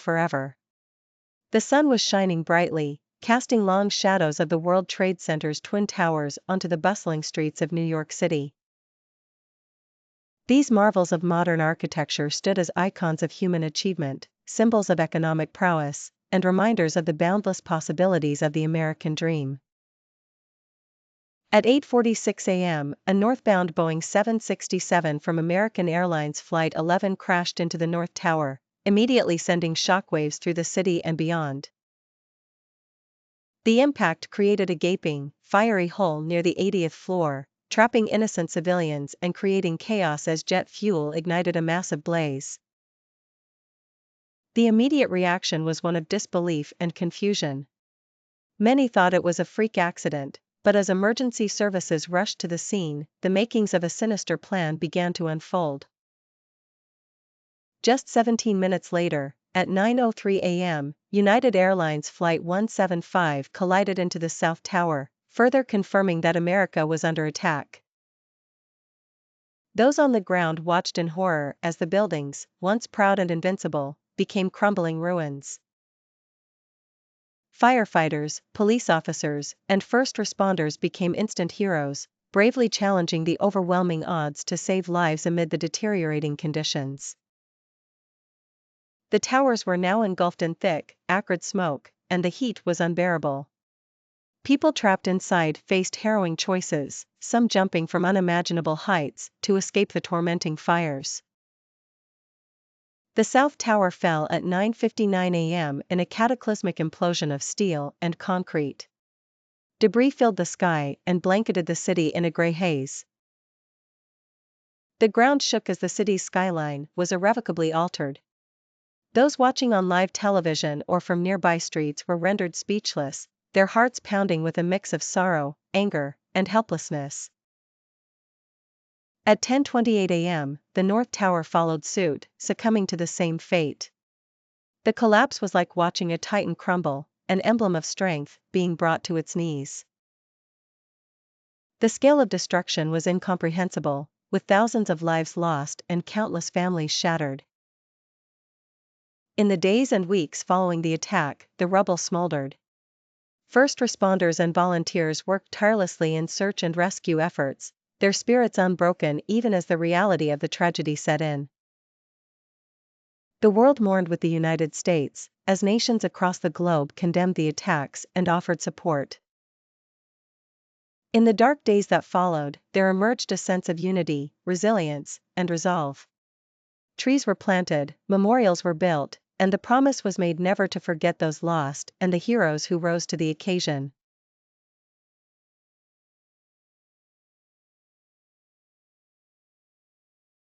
forever. The sun was shining brightly, casting long shadows of the World Trade Center's twin towers onto the bustling streets of New York City. These marvels of modern architecture stood as icons of human achievement, symbols of economic prowess, and reminders of the boundless possibilities of the American dream. At 8:46 a.m., a northbound Boeing 767 from American Airlines Flight 11 crashed into the North Tower, immediately sending shockwaves through the city and beyond. The impact created a gaping, fiery hole near the 80th floor, trapping innocent civilians and creating chaos as jet fuel ignited a massive blaze. The immediate reaction was one of disbelief and confusion. Many thought it was a freak accident, but as emergency services rushed to the scene, the makings of a sinister plan began to unfold. Just 17 minutes later, at 9:03 a.m., United Airlines Flight 175 collided into the South Tower, further confirming that America was under attack. Those on the ground watched in horror as the buildings, once proud and invincible, became crumbling ruins. Firefighters, police officers, and first responders became instant heroes, bravely challenging the overwhelming odds to save lives amid the deteriorating conditions. The towers were now engulfed in thick, acrid smoke, and the heat was unbearable. People trapped inside faced harrowing choices, some jumping from unimaginable heights to escape the tormenting fires. The South Tower fell at 9:59 a.m. in a cataclysmic implosion of steel and concrete. Debris filled the sky and blanketed the city in a gray haze. The ground shook as the city's skyline was irrevocably altered. Those watching on live television or from nearby streets were rendered speechless, their hearts pounding with a mix of sorrow, anger, and helplessness. At 10:28 a.m., the North Tower followed suit, succumbing to the same fate. The collapse was like watching a titan crumble, an emblem of strength being brought to its knees. The scale of destruction was incomprehensible, with thousands of lives lost and countless families shattered. In the days and weeks following the attack, the rubble smoldered. First responders and volunteers worked tirelessly in search and rescue efforts, their spirits unbroken even as the reality of the tragedy set in. The world mourned with the United States, as nations across the globe condemned the attacks and offered support. In the dark days that followed, there emerged a sense of unity, resilience, and resolve. Trees were planted, memorials were built, and the promise was made never to forget those lost and the heroes who rose to the occasion.